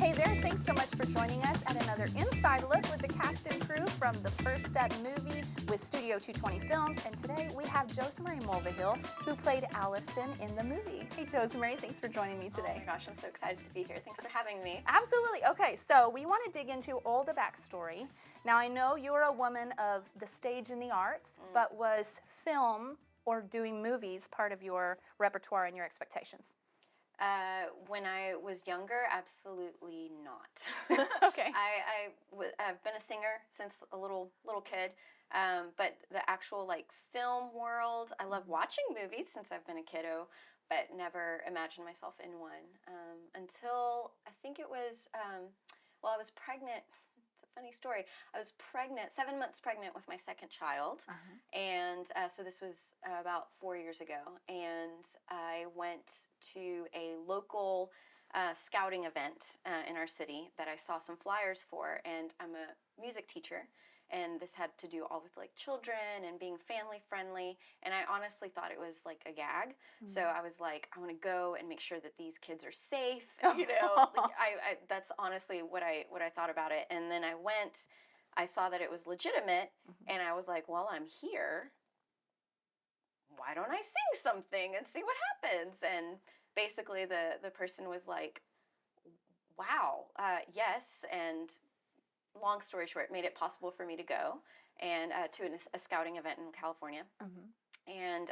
Hey there, thanks so much for joining us at another Inside Look with the cast and crew from the First Step movie with Studio 220 Films. And today we have Josmery Mulvahill, who played Alison in the movie. Hey Josmery, thanks for joining me today. Oh my gosh, I'm so excited to be here. Thanks for having me. Absolutely. Okay, so we want to dig into all the backstory. Now I know you're a woman of the stage and the arts, but was film or doing movies part of your repertoire and your expectations? When I was younger, absolutely not. Okay. I've been a singer since a little kid, but the actual film world, I love watching movies since I've been a kiddo, but never imagined myself in one until I think it was I was pregnant. It's a funny story. I was pregnant, 7 months pregnant with my second child, and so this was about 4 years ago, and I went to a local scouting event in our city that I saw some flyers for, and I'm a music teacher, and this had to do all with children and being family friendly, and I honestly thought it was a gag. So I was like, I want to go and make sure that these kids are safe. I that's honestly what I thought about it. And then I went, I saw that it was legitimate, and I was like, well, I'm here. Why don't I sing something and see what happens? And basically the person was like, wow, yes, and long story short, made it possible for me to go and to a scouting event in California. And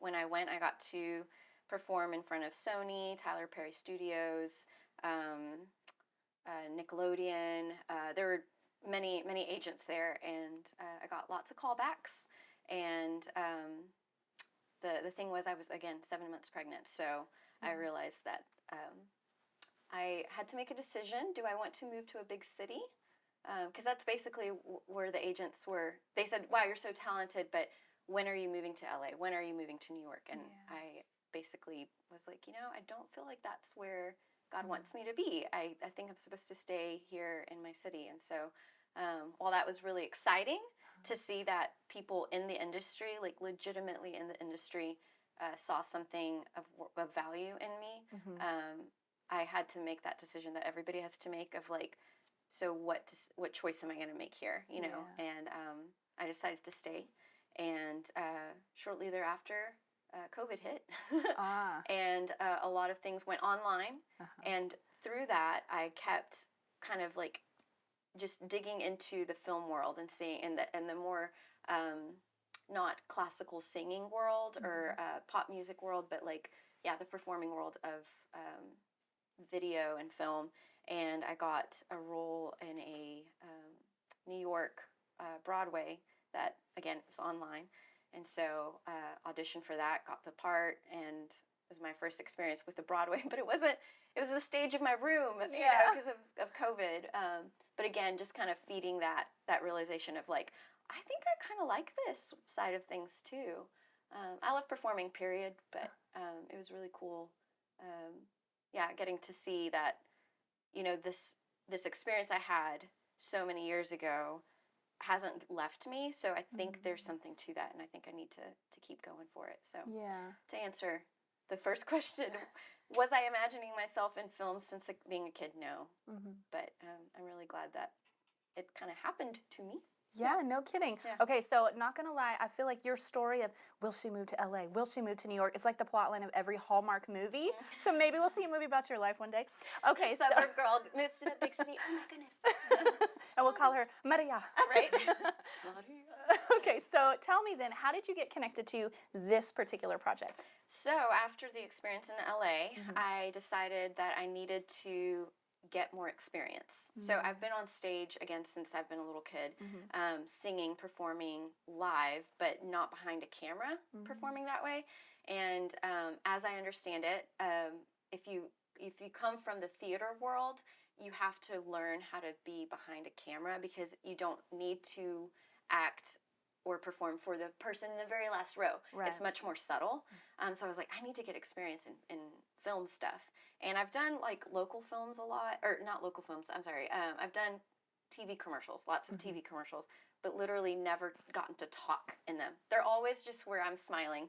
when I went, I got to perform in front of Sony, Tyler Perry Studios, Nickelodeon. There were many agents there, and I got lots of callbacks. And the thing was, I was again 7 months pregnant, so I realized that I had to make a decision. Do I want to move to a big city? Because that's basically where the agents were. They said, wow, you're so talented, but when are you moving to LA? When are you moving to New York? And I basically was like, I don't feel like that's where God wants me to be. I think I'm supposed to stay here in my city. And so while that was really exciting to see that people in the industry, legitimately in the industry, saw something of value in me, I had to make that decision that everybody has to make of so what choice am I going to make here, And I decided to stay, and shortly thereafter, COVID hit, and a lot of things went online, and through that, I kept kind of just digging into the film world and seeing, and the more not classical singing world or pop music world, but the performing world of video and film. And I got a role in a New York Broadway that, again, was online. And so auditioned for that, got the part, and it was my first experience with the Broadway. But it was the stage of my room, because of COVID. But again, just kind of feeding that realization of I think I kind of like this side of things too. I love performing, period, but it was really cool, getting to see that, this experience I had so many years ago hasn't left me. So I think there's something to that, and I think I need to keep going for it. So to answer the first question, was I imagining myself in film since being a kid? No. But I'm really glad that it kind of happened to me. Yeah, no kidding. Yeah. Okay, so not gonna lie, I feel like your story of will she move to LA, will she move to New York, it's like the plot line of every Hallmark movie. So maybe we'll see a movie about your life one day. Okay, so suburb girl moves to the big city. Oh my goodness. And we'll call her Maria. Right. Okay, so tell me then, how did you get connected to this particular project? So after the experience in LA, I decided that I needed to get more experience. So I've been on stage again since I've been a little kid, singing, performing live, but not behind a camera, performing that way. And as I understand it, if you come from the theater world, you have to learn how to be behind a camera, because you don't need to act or perform for the person in the very last row. Right. It's much more subtle. So I was like, I need to get experience in film stuff. And I've done local films a lot, or not local films, I'm sorry. I've done TV commercials, lots of TV commercials, but literally never gotten to talk in them. They're always just where I'm smiling.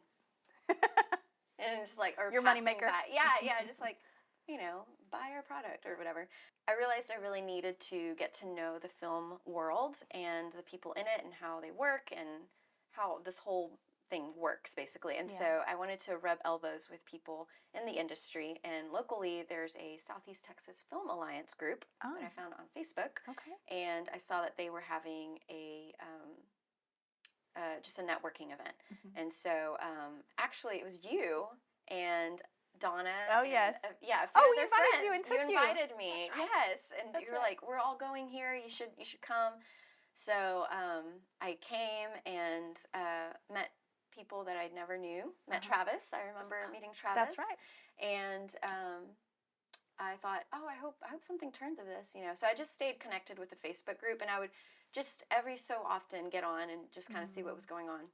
And just or your moneymaker. Yeah, just buy our product or whatever. I realized I really needed to get to know the film world and the people in it and how they work and how this whole thing works, basically. And so I wanted to rub elbows with people in the industry. And locally, there's a Southeast Texas Film Alliance group that I found on Facebook. Okay. And I saw that they were having a just a networking event. And so actually, it was you and Donna. Oh, yes. Yeah. We invited you and took you. You invited me. That's right. Yes. And That's you were like, we're all going here. You should come. So I came and met people that I never knew. Met Travis. I remember meeting Travis. That's right. And I thought, I hope something turns of this, you know. So I just stayed connected with the Facebook group, and I would just every so often get on and just kind of see what was going on.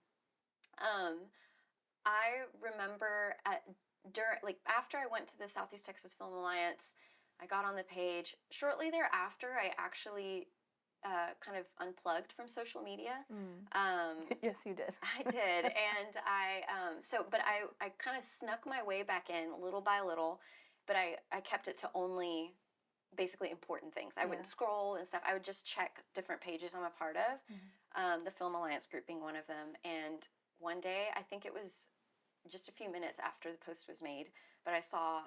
I remember after I went to the Southeast Texas Film Alliance, I got on the page. Shortly thereafter, I actually kind of unplugged from social media. Yes, you did. I did, and I kind of snuck my way back in little by little, but I kept it to only basically important things. I wouldn't scroll and stuff. I would just check different pages I'm a part of, the Film Alliance group being one of them. And one day, I think it was just a few minutes after the post was made, but I saw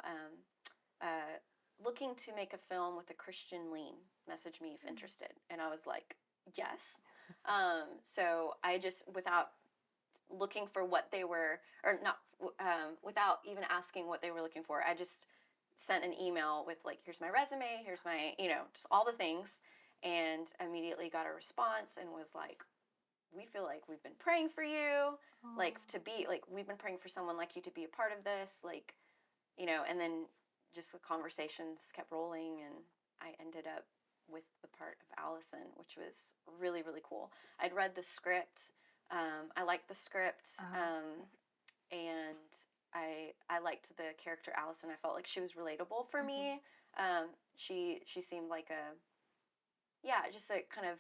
looking to make a film with a Christian lean. Message me if interested. And I was like, yes. So I just, without looking for what they were, or not, without even asking what they were looking for, I just sent an email with like, here's my resume, here's my, just all the things, and immediately got a response and was like, we feel like we've been praying for you, like we've been praying for someone like you to be a part of this, like, and then just the conversations kept rolling, and I ended up with the part of Alison, which was really, really cool. I'd read the script. I liked the script, and I liked the character Alison. I felt like she was relatable for me. She seemed like just a kind of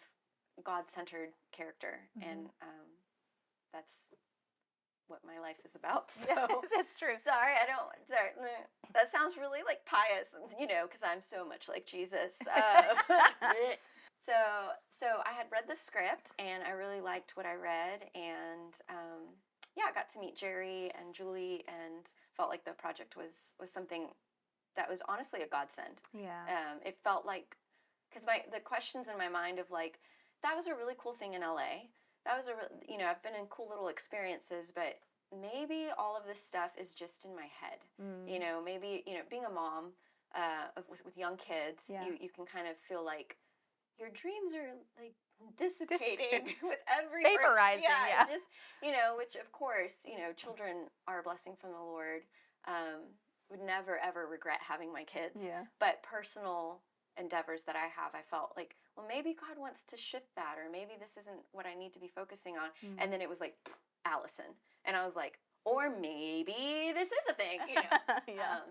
God-centered character, and that's what my life is about. So yes, it's true. Sorry, that sounds really like pious, because I'm so much like Jesus. So I had read the script, and I really liked what I read, and I got to meet Jerry and Julie, and felt like the project was something that was honestly a godsend. Yeah. It felt like, because the questions in my mind of like, that was a really cool thing in LA. That was I've been in cool little experiences, but maybe all of this stuff is just in my head. Maybe, being a mom with young kids, you can kind of feel like your dreams are like dissipating with every vaporizing. Just, which of course, children are a blessing from the Lord. Would never ever regret having my kids. Yeah. But personal endeavors that I have, I felt like, well, maybe God wants to shift that, or maybe this isn't what I need to be focusing on. And then it was like, Alison. And I was like, or maybe this is a thing,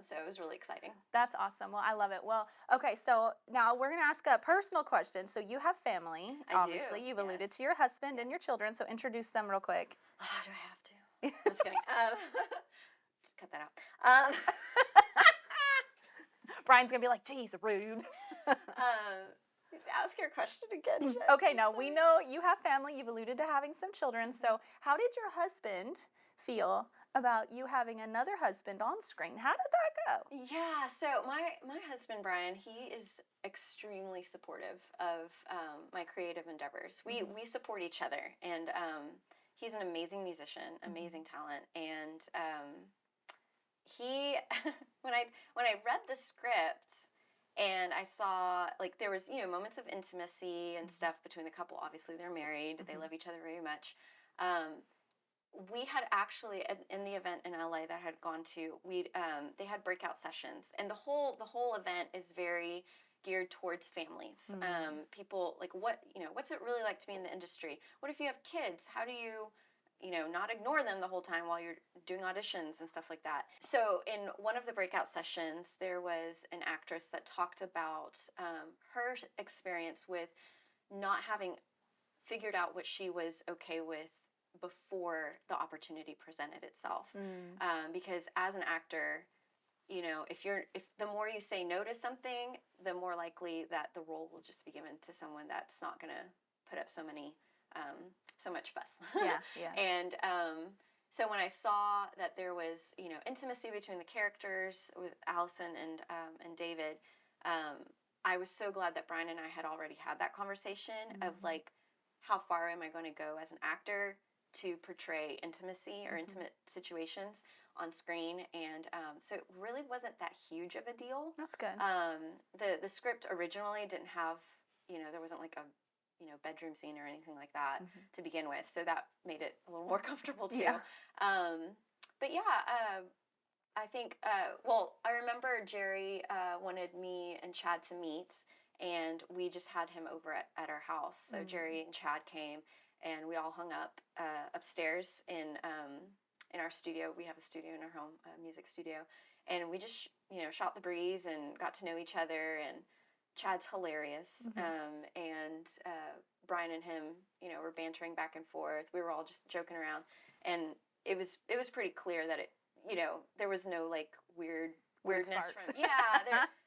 so it was really exciting. That's awesome. Well, I love it. Well, okay, so now we're going to ask a personal question. So you have family, obviously. You've alluded to your husband and your children, so introduce them real quick. Do I have to? I'm just kidding. Just cut that out. Brian's going to be like, geez, rude. Ask your question again. Okay, now we know you have family. You've alluded to having some children. So how did your husband feel about you having another husband on screen? How did that go? Yeah, so my husband, Brian, he is extremely supportive of my creative endeavors. We support each other, and he's an amazing musician, amazing talent, and he, when I read the script, and I saw, like, there was, moments of intimacy and stuff between the couple. Obviously, they're married. They love each other very much. We had actually, in the event in LA that I had gone to, they had breakout sessions. And the whole event is very geared towards families. People, like, what's it really like to be in the industry? What if you have kids? How do you not ignore them the whole time while you're doing auditions and stuff like that. So in one of the breakout sessions, there was an actress that talked about her experience with not having figured out what she was okay with before the opportunity presented itself. Because as an actor, you know, if the more you say no to something, the more likely that the role will just be given to someone that's not going to put up so much fuss. Yeah, yeah. And so when I saw that there was, you know, intimacy between the characters with Alison and David, I was so glad that Brian and I had already had that conversation of like, how far am I going to go as an actor to portray intimacy or intimate situations on screen, and so it really wasn't that huge of a deal. That's good. The script originally didn't have, you know, there wasn't like a, you know, bedroom scene or anything like that to begin with, so that made it a little more comfortable too. Yeah. But yeah, I think, well, I remember Jerry wanted me and Chad to meet, and we just had him over at our house. So Jerry and Chad came, and we all hung up upstairs in our studio. We have a studio in our home, a music studio, and we just, you know, shot the breeze and got to know each other. And Chad's hilarious, and Brian and him, you know, were bantering back and forth. We were all just joking around, and it was pretty clear that it, you know, there was no like weirdness sparks.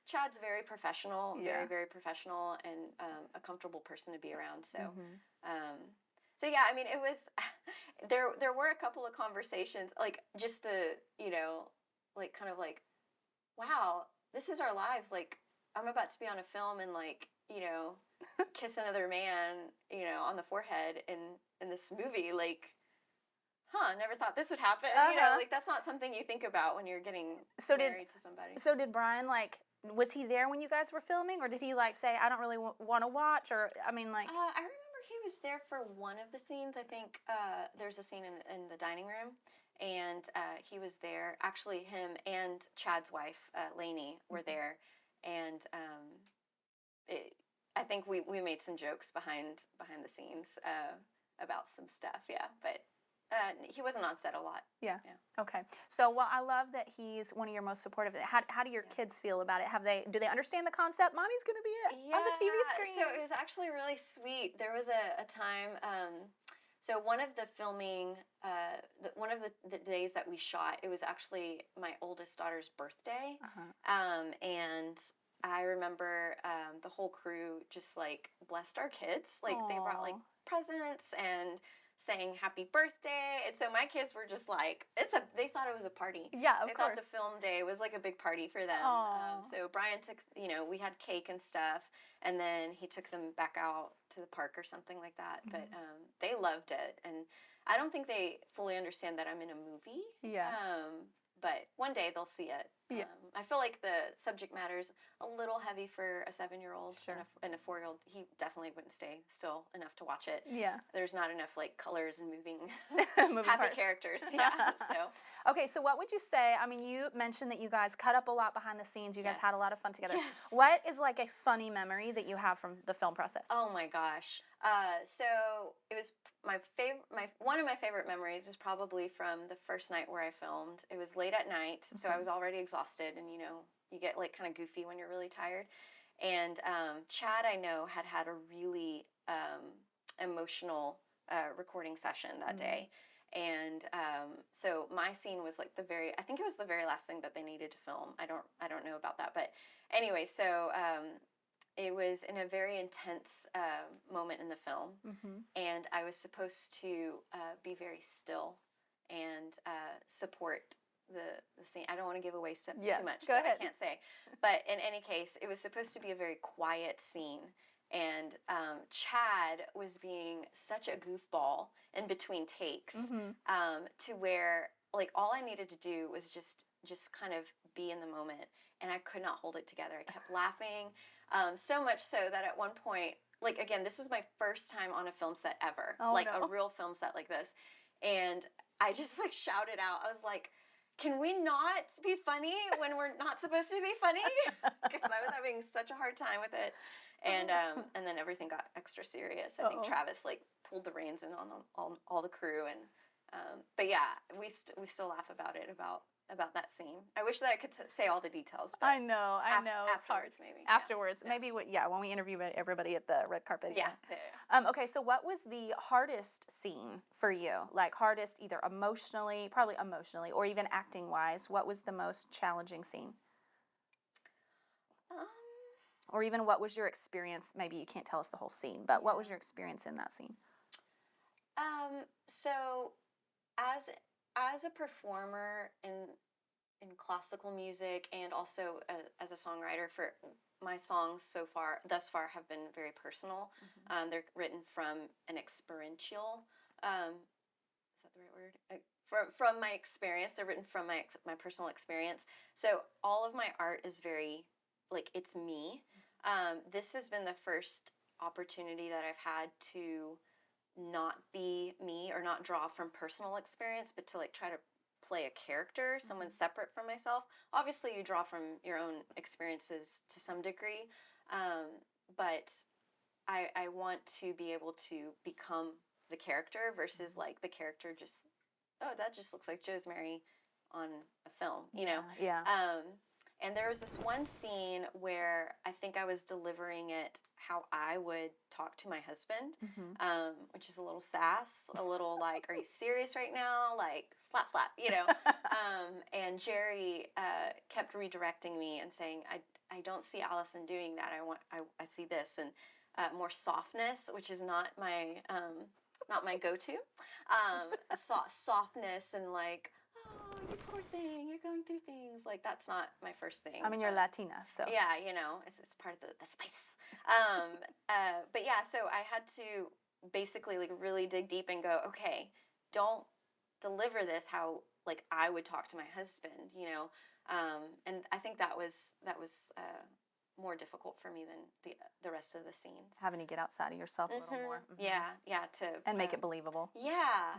Chad's very professional, Yeah. very professional, and a comfortable person to be around. So, so yeah, I mean, it was, there were a couple of conversations, like just the, you know, like kind of like, wow, this is our lives. Like, I'm about to be on a film and like, you know, kiss another man, you know, on the forehead in this movie. Like, never thought this would happen. You know, like that's not something you think about when you're getting married to somebody. So did Brian, like, was he there when you guys were filming, or did he like say, I don't really want to watch, or I mean, like? I remember he was there for one of the scenes. I think there's a scene in the dining room, and he was there. Actually, him and Chad's wife, Lainey, were there, and I think we made some jokes behind the scenes about some stuff. Yeah, but. He wasn't on set a lot. Yeah. Okay. So, well, I love that he's one of your most supportive. How do your kids feel about it? Do they understand the concept? Mommy's going to be on the TV screen. So it was actually really sweet. There was a time. So one of the filming, one of the days that we shot, it was actually my oldest daughter's birthday, and I remember the whole crew just like blessed our kids. Like they brought like presents and saying happy birthday, and so my kids were just like, they thought it was a party. Yeah, of course. They thought the film day was like a big party for them. So Brian took, you know, we had cake and stuff, and then he took them back out to the park or something like that. But they loved it, and I don't think they fully understand that I'm in a movie. Yeah. But one day they'll see it. Yeah. I feel like the subject matter is a little heavy for a 7-year-old. Sure. And a 4-year-old. He definitely wouldn't stay still enough to watch it. Yeah. There's not enough like colors and moving Moving happy parts. characters. Yeah. So. Okay, so what would you say? I mean, you mentioned that you guys cut up a lot behind the scenes. You guys had a lot of fun together. Yes. What is like a funny memory that you have from the film process? Oh my gosh. So it was one of my favorite memories is probably from the first night where I filmed. It was late at night, so I was already exhausted, and you know, you get like kind of goofy when you're really tired. And Chad, I know, had a really emotional recording session that day. And so my scene was like I think it was the very last thing that they needed to film. I don't know about that, but anyway, so it was in a very intense moment in the film, and I was supposed to be very still and support the scene. I don't want to give away too much, so I can't say. But in any case, it was supposed to be a very quiet scene, and Chad was being such a goofball in between takes, to where like all I needed to do was just kind of be in the moment, and I could not hold it together. I kept laughing, so much so that at one point, like again, this was my first time on a film set ever, a real film set like this, and I just like shouted out. I was like, can we not be funny when we're not supposed to be funny? Because I was having such a hard time with it. And then everything got extra serious. I think Travis like pulled the reins in on all the crew, and but yeah, we still laugh about it about that scene. I wish that I could say all the details. But I know, it's hard. afterwards, maybe. Afterwards, Yeah. maybe when we interview everybody at the red carpet. Yeah. Okay, so what was the hardest scene for you? Like hardest, either emotionally, probably emotionally, or even acting wise. What was the most challenging scene? Or even what was your experience? Maybe you can't tell us the whole scene, but what was your experience in that scene? So as a performer in classical music, and also as a songwriter, for my songs thus far have been very personal. They're written from an experiential, is that the right word? From my experience. They're written from my personal experience. So all of my art is very, like, it's me. This has been the first opportunity that I've had to not be me or not draw from personal experience, but to like try to play a character, someone separate from myself. Obviously, you draw from your own experiences to some degree, but I want to be able to become the character versus like the character just, oh, that just looks like Josmery on a film, you know? Yeah. And there was this one scene where I think I was delivering it how I would talk to my husband, which is a little sass, a little like, are you serious right now? Like, slap, you know? And Jerry kept redirecting me and saying, I don't see Alison doing that. I see this, and more softness, which is not my go-to. Softness and like, oh, you poor thing, you're going through things. Like, that's not my first thing. I mean, you're Latina, so. Yeah, you know, it's part of the spice. But yeah, so I had to basically like really dig deep and go, okay, don't deliver this how like I would talk to my husband, you know. And I think that was more difficult for me than the rest of the scenes. Having to get outside of yourself a little more. Yeah, And make it believable. Yeah.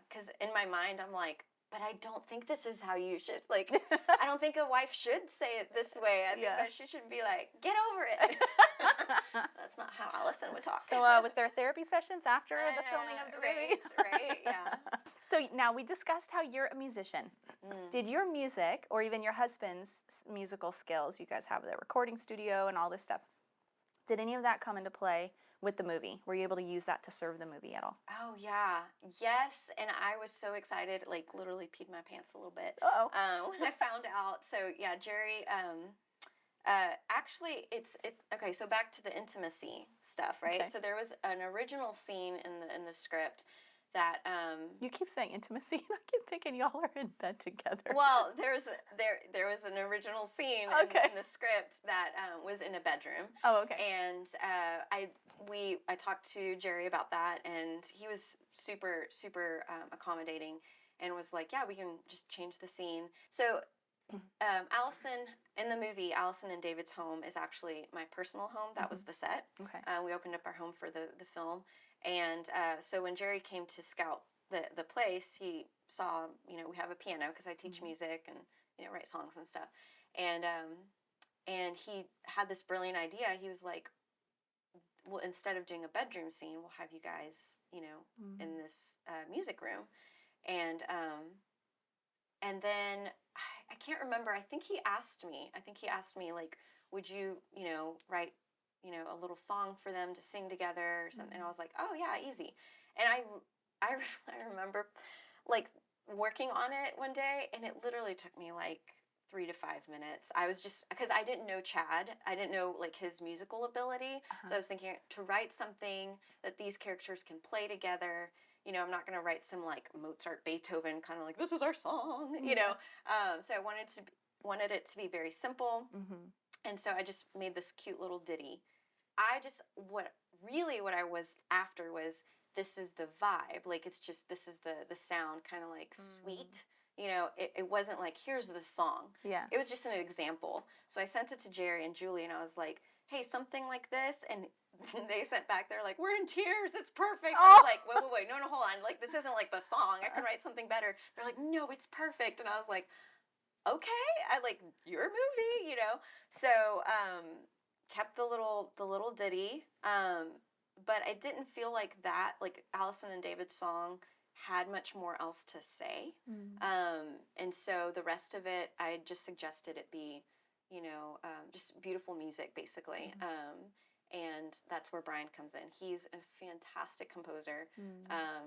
Because in my mind, I'm like, but I don't think this is how you should, like, I don't think a wife should say it this way. I think that she should be like, get over it. That's not how Alison would talk. So was there therapy sessions after the filming of the movie? Right, yeah. So now we discussed how you're a musician. Did your music, or even your husband's musical skills, you guys have the recording studio and all this stuff, did any of that come into play with the movie? Were you able to use that to serve the movie at all? Oh, yeah. Yes, and I was so excited, like literally peed my pants a little bit when I found out. So, yeah, Jerry, actually, it's okay, so back to the intimacy stuff, right? Okay. So there was an original scene in the script that you keep saying intimacy, and I keep thinking y'all are in bed together. Well, there was an original scene in the script that was in a bedroom. Oh, okay. And I talked to Jerry about that, and he was super accommodating, and was like, yeah, we can just change the scene. So Alison, in the movie, Alison and David's home is actually my personal home. That was the set. Okay. We opened up our home for the film. And so when Jerry came to scout the place, he saw, you know, we have a piano because I teach music and, you know, write songs and stuff. And he had this brilliant idea. He was like, well, instead of doing a bedroom scene, we'll have you guys, you know, in this music room. And then I can't remember. I think he asked me, like, would you, you know, write, you know, a little song for them to sing together or something. And I was like, oh yeah, easy. And I remember like working on it one day, and it literally took me like 3 to 5 minutes. I was just, because I didn't know Chad. I didn't know like his musical ability. So I was thinking to write something that these characters can play together. You know, I'm not going to write some like Mozart, Beethoven kind of like, this is our song, you know. So I wanted it to be very simple. And so I just made this cute little ditty. What I was after was, this is the vibe. Like, it's just, this is the sound, kind of like sweet. You know, it wasn't like, here's the song. Yeah. It was just an example. So I sent it to Jerry and Julie, and I was like, hey, something like this. And they sent back, they're like, we're in tears. It's perfect. I was like, wait, no, hold on. Like, this isn't like the song. I can write something better. They're like, no, it's perfect. And I was like, okay, I like your movie, you know? So, kept the little ditty, but I didn't feel like that, like Alison and David's song had much more else to say. Mm. And so the rest of it, I just suggested it be, just beautiful music, basically. And that's where Brian comes in. He's a fantastic composer.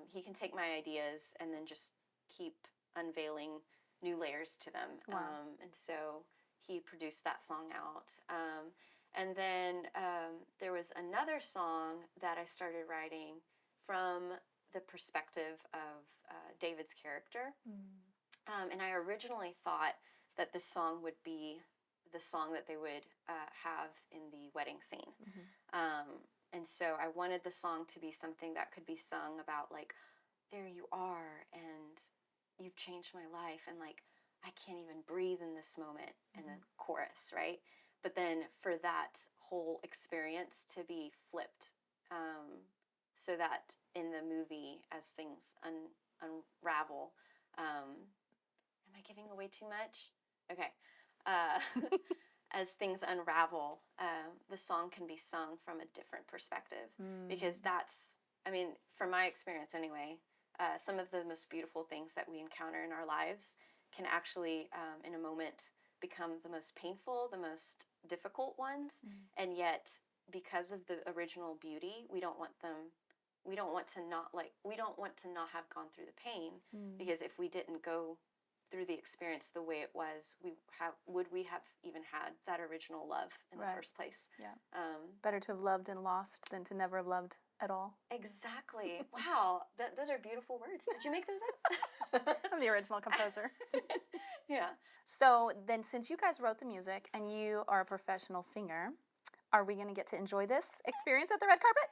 He can take my ideas and then just keep unveiling new layers to them. Wow. And so he produced that song out. And then there was another song that I started writing from the perspective of David's character. And I originally thought that this song would be the song that they would have in the wedding scene. And so I wanted the song to be something that could be sung about, like, there you are, and you've changed my life, and like, I can't even breathe in this moment, and the chorus, right? But then for that whole experience to be flipped, so that in the movie, as things unravel, am I giving away too much? Okay. As things unravel, the song can be sung from a different perspective, because that's, I mean, from my experience anyway, some of the most beautiful things that we encounter in our lives can actually, in a moment, become the most painful, the most difficult ones, and yet, because of the original beauty, we don't want to not have gone through the pain, because if we didn't go through the experience the way it was, would we have even had that original love in the first place? Yeah. Better to have loved and lost than to never have loved at all. Exactly. Wow. Those are beautiful words. Did you make those up? I'm the original composer. Yeah. So then, since you guys wrote the music and you are a professional singer, are we going to get to enjoy this experience at the red carpet?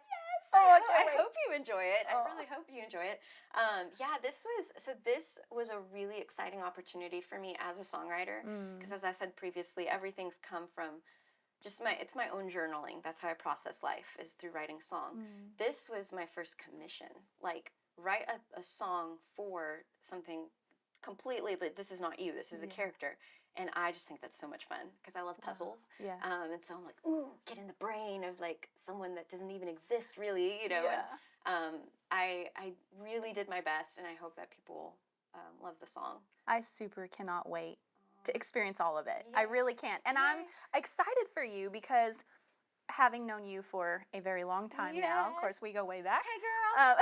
Oh, I hope you enjoy it. I really hope you enjoy it. This was a really exciting opportunity for me as a songwriter, because as I said previously, everything's come from just it's my own journaling. That's how I process life, is through writing song. This was my first commission, like write a song for something completely, like, this is not you, this is a character. And I just think that's so much fun, because I love puzzles. Yeah. And so I'm like, ooh, get in the brain of like someone that doesn't even exist really, you know. Yeah. And, I really did my best, and I hope that people love the song. I super cannot wait to experience all of it. I really can't. And I'm excited for you, because having known you for a very long time now, of course we go way back. Hey girl.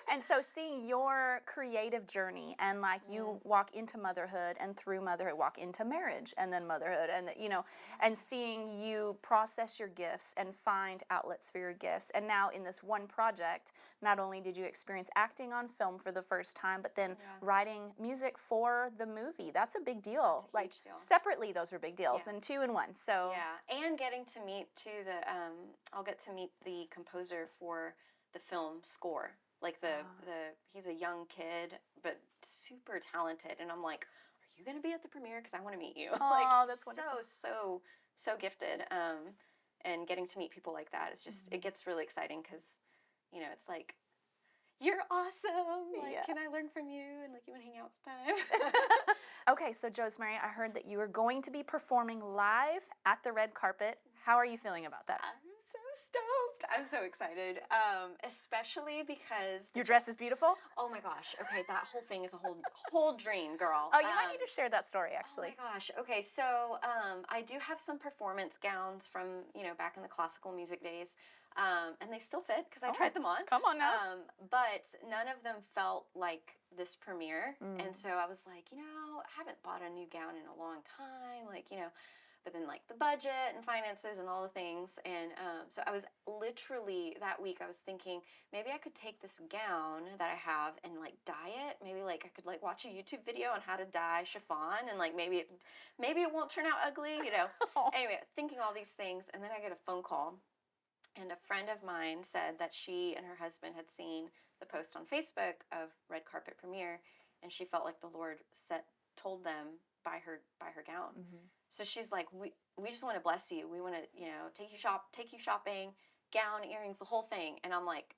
And so seeing your creative journey, and like you walk into motherhood, and through motherhood walk into marriage, and then motherhood, and and seeing you process your gifts and find outlets for your gifts. And now in this one project, not only did you experience acting on film for the first time, but then writing music for the movie. That's a big deal. That's a huge deal. Separately, those are big deals, and two in one. So and getting to meet I'll get to meet the composer for the film score. Like he's a young kid, but super talented. And I'm like, are you going to be at the premiere? Because I want to meet you. Oh, that's wonderful. So gifted. And getting to meet people like that is just, it gets really exciting, because, it's like, you're awesome. Like, can I learn from you? And like, you want to hang out sometime? Okay, so Josmery, I heard that you are going to be performing live at the red carpet. How are you feeling about that? I'm so stoked. I'm so excited. Especially because your dress is beautiful. Oh my gosh. Okay, that whole thing is a whole dream, girl. Oh, you might need to share that story, actually. Oh my gosh. Okay, so I do have some performance gowns from back in the classical music days, and they still fit, because I tried them on. Come on now. But none of them felt like this premiere, and so I was like, I haven't bought a new gown in a long time, like But then, like, the budget and finances and all the things. And so I was literally, that week, I was thinking, maybe I could take this gown that I have and, like, dye it. Maybe, like, I could, like, watch a YouTube video on how to dye chiffon. And, like, maybe it won't turn out ugly, Anyway, thinking all these things. And then I get a phone call. And a friend of mine said that she and her husband had seen the post on Facebook of Red Carpet Premiere. And she felt like the Lord told them, buy her gown. So she's like, we just want to bless you. We want to, take you shopping, gown, earrings, the whole thing. And I'm like,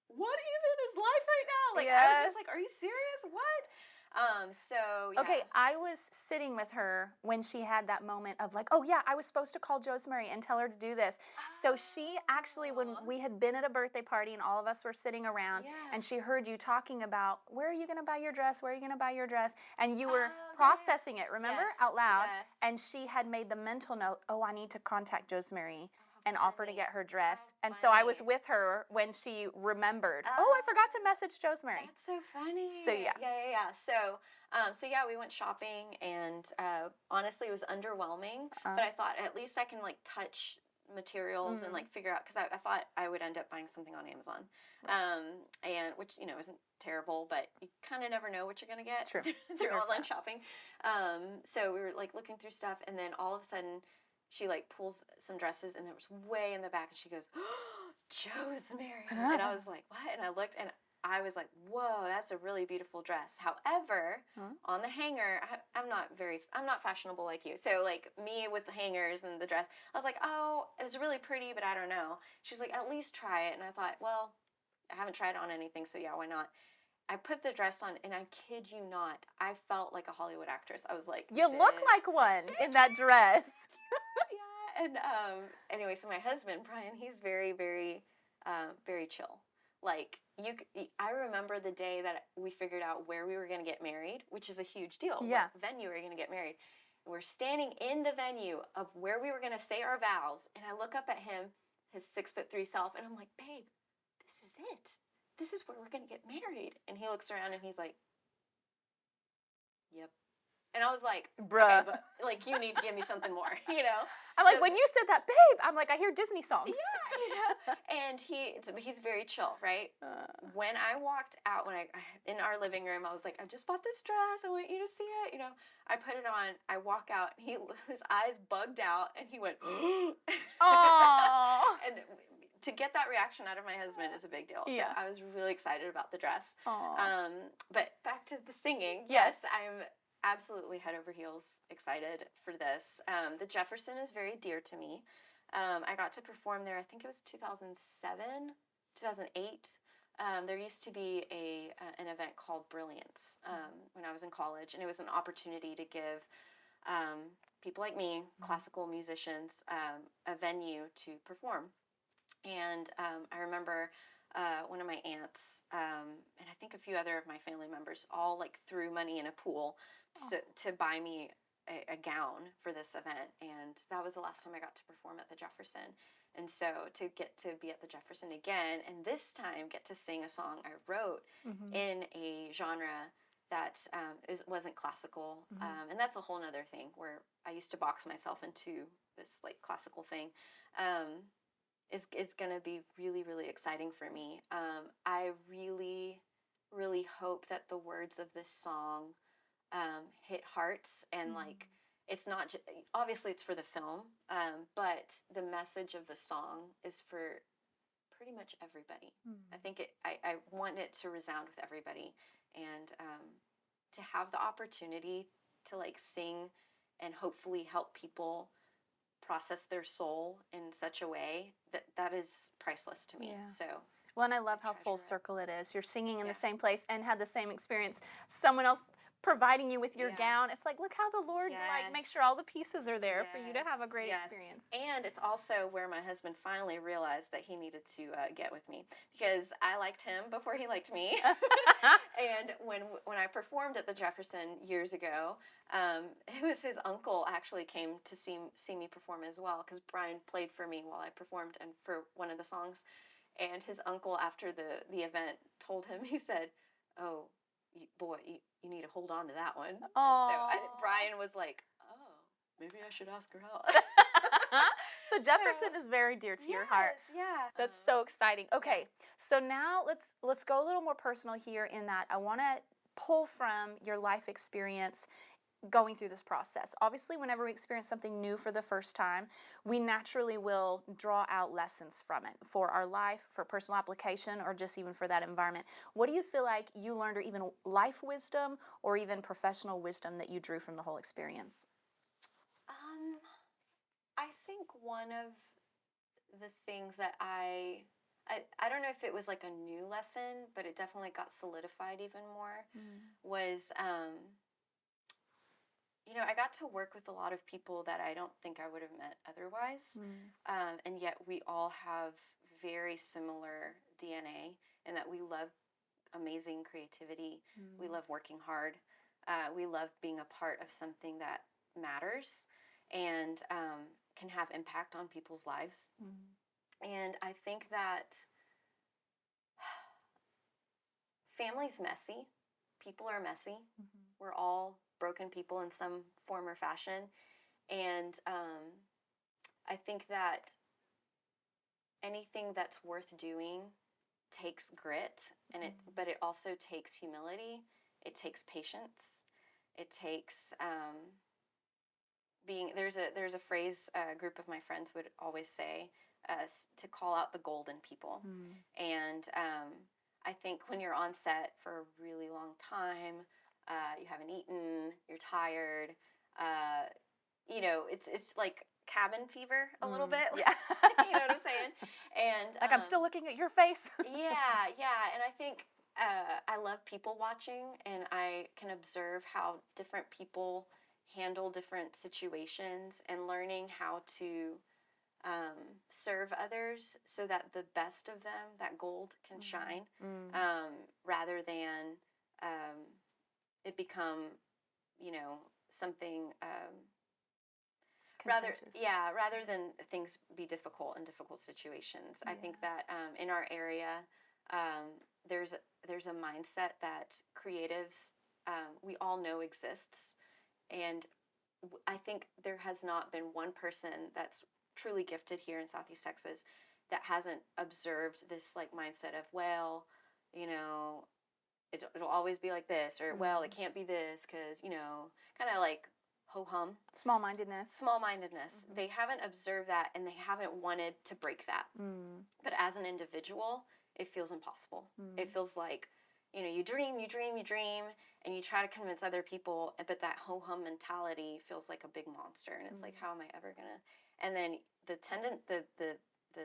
what even is life right now? Like, I was just like, are you serious? What? So yeah. Okay, I was sitting with her when she had that moment of like, oh yeah, I was supposed to call Josmery and tell her to do this. So she actually, when we had been at a birthday party and all of us were sitting around, and she heard you talking about, where are you going to buy your dress? Where are you going to buy your dress? And you were processing it, remember, out loud. And she had made the mental note, oh, I need to contact Josmery and offer to get her dress. And so I was with her when she remembered, oh, I forgot to message Josmery. That's so funny. So yeah. So yeah, we went shopping, and honestly, it was underwhelming. But I thought at least I can like touch materials and like figure out, because I thought I would end up buying something on Amazon, and which isn't terrible, but you kind of never know what you're gonna get through online shopping. So we were like looking through stuff, and then all of a sudden, she like pulls some dresses, and there was way in the back, and she goes, oh, Josmery. And I was like, what? And I looked, and I was like, whoa, that's a really beautiful dress. However, on the hanger, I'm not fashionable like you. So like me with the hangers and the dress, I was like, oh, it's really pretty, but I don't know. She's like, at least try it. And I thought, well, I haven't tried on anything, so yeah, why not? I put the dress on, and I kid you not, I felt like a Hollywood actress. I was like, you look like one in that dress. Yeah. And anyway, so my husband, Brian, he's very, very, very chill. Like, I remember the day that we figured out where we were going to get married, which is a huge deal. Yeah. What venue we were going to get married. And we're standing in the venue of where we were going to say our vows, and I look up at him, his 6'3" self, and I'm like, babe, this is it. This is where we're going to get married. And he looks around, and he's like, yep. And I was like, bruh, okay, but like, you need to give me something more, I'm like, when you said that, babe, I'm like, I hear Disney songs. Yeah, And he's very chill, right? When I walked out, in our living room, I was like, I just bought this dress. I want you to see it. I put it on. I walk out. His eyes bugged out, and he went, Aww. And to get that reaction out of my husband is a big deal. Yeah. So I was really excited about the dress. Aww. But back to the singing. Yes, I'm absolutely head over heels excited for this. The Jefferson is very dear to me. I got to perform there, I think it was 2007, 2008. There used to be an event called Brilliance when I was in college, and it was an opportunity to give people like me, classical musicians, a venue to perform. And I remember one of my aunts and I think a few other of my family members all like threw money in a pool to buy me a gown for this event, and that was the last time I got to perform at the Jefferson. And so to get to be at the Jefferson again, and this time get to sing a song I wrote in a genre that wasn't classical, and that's a whole nother thing where I used to box myself into this like classical thing, is going to be really, really exciting for me. I really, really hope that the words of this song hit hearts, and like it's not obviously it's for the film, but the message of the song is for pretty much everybody. I think I want it to resound with everybody, and to have the opportunity to like sing and hopefully help people process their soul in such a way that is priceless to me. Yeah. So. Well, and I love how full circle it is. You're singing in the same place and had the same experience. Someone else providing you with your gown. It's like, look how the Lord like makes sure all the pieces are there for you to have a great experience. And it's also where my husband finally realized that he needed to get with me, because I liked him before he liked me. And when I performed at the Jefferson years ago, it was his uncle actually came to see me perform as well, because Brian played for me while I performed and for one of the songs. And his uncle, after the event, told him, he said, oh, you need to hold on to that one. So Brian was like, oh, maybe I should ask her out. So Jefferson is very dear to your heart. Yeah. That's so exciting. Okay, so now let's go a little more personal here, in that I want to pull from your life experience going through this process. Obviously, whenever we experience something new for the first time, we naturally will draw out lessons from it for our life, for personal application, or just even for that environment. What do you feel like you learned, or even life wisdom or even professional wisdom that you drew from the whole experience? I think one of the things that I I don't know if it was like a new lesson, but it definitely got solidified even more, was, I got to work with a lot of people that I don't think I would have met otherwise. And yet we all have very similar DNA in that we love amazing creativity. We love working hard. We love being a part of something that matters and can have impact on people's lives. And I think that family's messy. People are messy. We're all broken people in some form or fashion. And I think that anything that's worth doing takes grit, and but it also takes humility. It takes patience. It takes there's a phrase a group of my friends would always say, to call out the gold in people. And I think when you're on set for a really long time, you haven't eaten, you're tired, it's like cabin fever a little bit. Yeah. You know what I'm saying? And like, I'm still looking at your face. yeah. And I think I love people watching, and I can observe how different people handle different situations, and learning how to serve others so that the best of them, that gold, can shine, rather than it become, something rather than things be difficult in difficult situations. I think that in our area, there's a mindset that creatives, we all know exists, and I think there has not been one person that's truly gifted here in Southeast Texas that hasn't observed this like mindset of, well, it'll always be like this, or well, it can't be this because, kind of like ho-hum. Small-mindedness. They haven't observed that, and they haven't wanted to break that. But as an individual, it feels impossible. It feels like, you dream, and you try to convince other people, but that ho-hum mentality feels like a big monster, and it's like, how am I ever gonna? And then the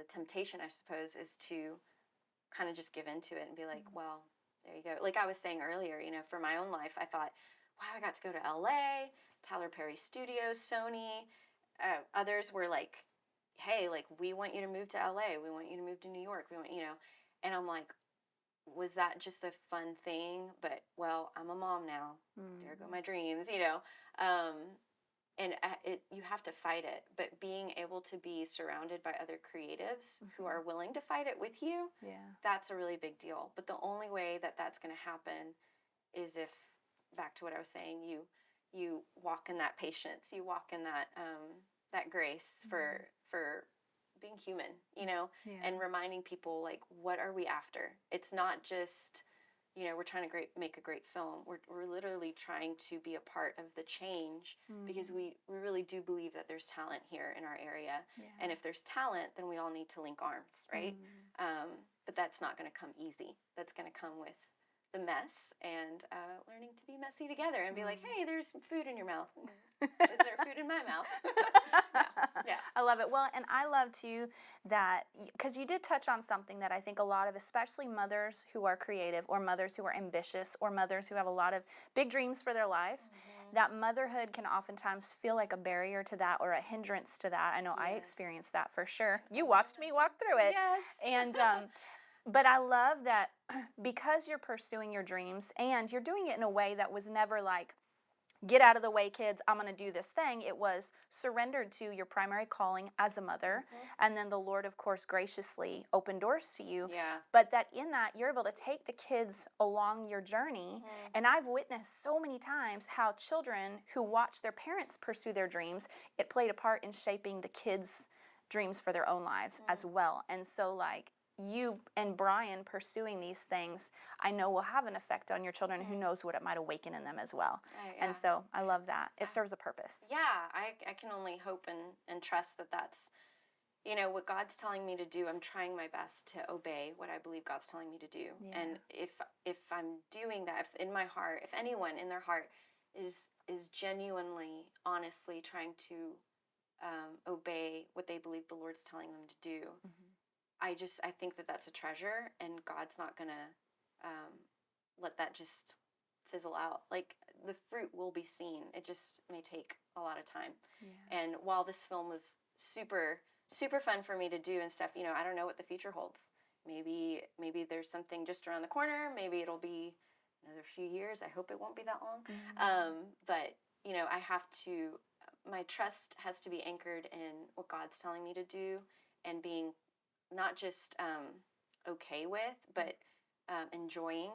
temptation, I suppose, is to kind of just give into it and be like, well, there you go. Like I was saying earlier, for my own life, I thought, wow, I got to go to LA, Tyler Perry Studios, Sony. Others were like, hey, like, we want you to move to LA. We want you to move to New York. We want, and I'm like, was that just a fun thing? But, well, I'm a mom now. There go my dreams, and you have to fight it. But being able to be surrounded by other creatives who are willing to fight it with you, that's a really big deal. But the only way that that's going to happen is if, back to what I was saying, you walk in that patience, you walk in that that grace for being human, and reminding people, like, what are we after? It's not just, we're trying to make a great film. We're literally trying to be a part of the change, because we really do believe that there's talent here in our area. And if there's talent, then we all need to link arms, right? But that's not going to come easy. That's going to come with the mess, and learning to be messy together, and be like, hey, there's food in your mouth. Is there food in my mouth? Yeah. I love it. Well, and I love too that, because you did touch on something that I think a lot of, especially mothers who are creative, or mothers who are ambitious, or mothers who have a lot of big dreams for their life, that motherhood can oftentimes feel like a barrier to that, or a hindrance to that. I know I experienced that for sure. You watched me walk through it. Yes. And but I love that because you're pursuing your dreams, and you're doing it in a way that was never like, get out of the way, kids, I'm going to do this thing. It was surrendered to your primary calling as a mother, and then the Lord, of course, graciously opened doors to you. But that in that, you're able to take the kids along your journey, and I've witnessed so many times how children who watch their parents pursue their dreams, it played a part in shaping the kids' dreams for their own lives as well. And so, like, you and Brian pursuing these things, I know will have an effect on your children. Who knows what it might awaken in them as well. And so I love that. It serves a purpose. Yeah, I can only hope and trust that that's, what God's telling me to do. I'm trying my best to obey what I believe God's telling me to do. And if I'm doing that, if in my heart, if anyone in their heart is genuinely, honestly trying to obey what they believe the Lord's telling them to do, I think that that's a treasure, and God's not gonna let that just fizzle out. Like, the fruit will be seen. It just may take a lot of time. Yeah. And while this film was super, super fun for me to do and stuff, I don't know what the future holds. Maybe there's something just around the corner. Maybe it'll be another few years. I hope it won't be that long. But I have to. My trust has to be anchored in what God's telling me to do, and being not just okay with, but enjoying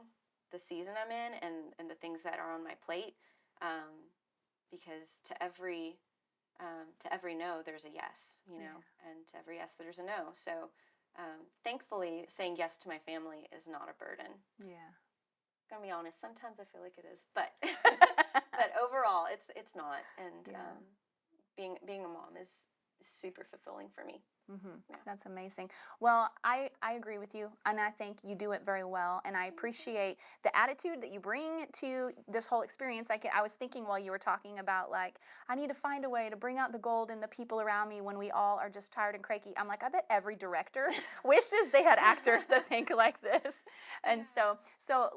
the season I'm in, and the things that are on my plate. Because to every no, there's a yes, and to every yes, there's a no. So thankfully, saying yes to my family is not a burden. Yeah. I'm gonna be honest, sometimes I feel like it is, but but overall, it's not. And being a mom is super fulfilling for me. That's amazing. Well, I agree with you, and I think you do it very well, and I appreciate the attitude that you bring to this whole experience. I was thinking while you were talking about, like, I need to find a way to bring out the gold in the people around me when we all are just tired and cranky. I'm like, I bet every director wishes they had actors that think like this. And so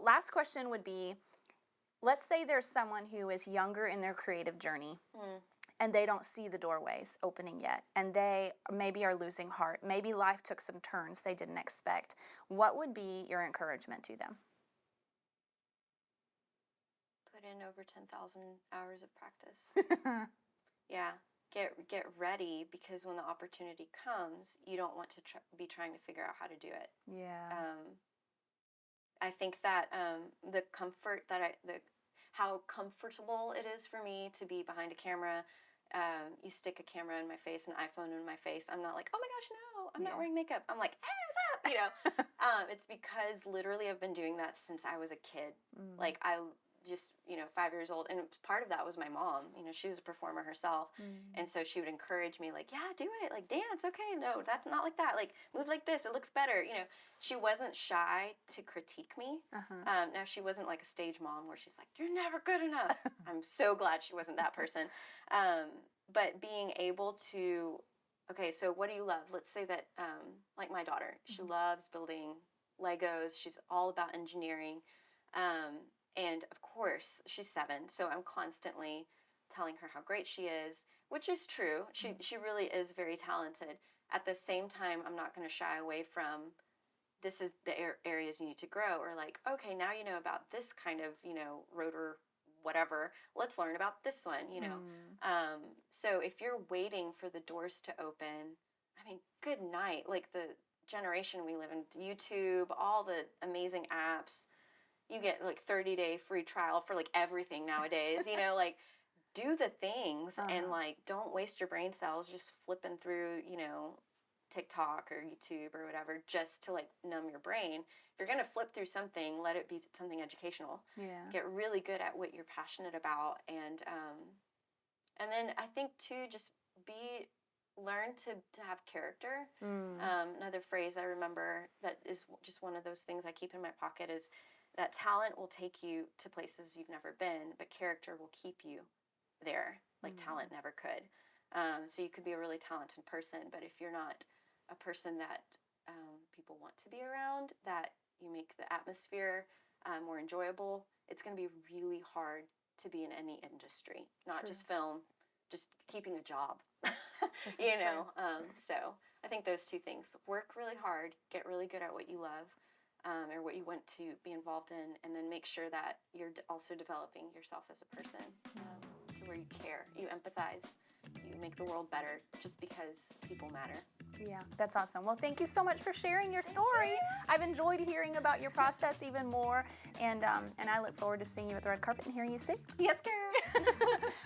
last question would be, let's say there's someone who is younger in their creative journey. And they don't see the doorways opening yet, and they maybe are losing heart. Maybe life took some turns they didn't expect. What would be your encouragement to them? Put in over 10,000 hours of practice. Yeah, get ready, because when the opportunity comes, you don't want to be trying to figure out how to do it. Yeah. I think that the comfort that how comfortable it is for me to be behind a camera. You stick a camera in my face, an iPhone in my face. I'm not like, oh my gosh, no, I'm not wearing makeup. I'm like, hey, what's up? It's because literally I've been doing that since I was a kid. Like, I just, 5 years old. And part of that was my mom. She was a performer herself. And so she would encourage me, like, yeah, do it. Like, dance. Okay. No, that's not like that. Like, move like this. It looks better. She wasn't shy to critique me. Now, she wasn't like a stage mom where she's like, you're never good enough. I'm so glad she wasn't that person. But being able to, okay, so what do you love? Let's say that, like my daughter, she loves building Legos. She's all about engineering. And of course, she's 7, so I'm constantly telling her how great she is, which is true. She really is very talented. At the same time, I'm not going to shy away from, this is the areas you need to grow, or like, okay, now you know about this kind of, rotor whatever, let's learn about this one, So if you're waiting for the doors to open, I mean, good night. Like, the generation we live in, YouTube, all the amazing apps, you get like 30-day free trial for like everything nowadays, like, do the things and like, don't waste your brain cells just flipping through, TikTok or YouTube or whatever, just to like numb your brain. If you're going to flip through something, let it be something educational. Yeah. Get really good at what you're passionate about. And then I think too, just learn to have character. Another phrase I remember that is just one of those things I keep in my pocket is that talent will take you to places you've never been, but character will keep you there, like talent never could. So you could be a really talented person, but if you're not a person that people want to be around, that you make the atmosphere more enjoyable, it's going to be really hard to be in any industry, not just film, just keeping a job. So I think those two things: work really hard, get really good at what you love, or what you want to be involved in, and then make sure that you're also developing yourself as a person, to where you care, you empathize, you make the world better, just because people matter. Yeah, that's awesome. Well, thank you so much for sharing your story. I've enjoyed hearing about your process even more, and I look forward to seeing you at the red carpet and hearing you sing. Yes, Karen.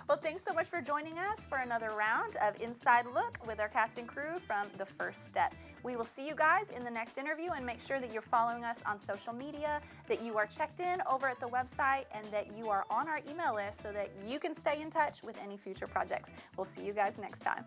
Well, thanks so much for joining us for another round of Inside Look with our cast and crew from The First Step. We will see you guys in the next interview, and make sure that you're following us on social media, that you are checked in over at the website, and that you are on our email list so that you can stay in touch with any future projects. We'll see you guys next time.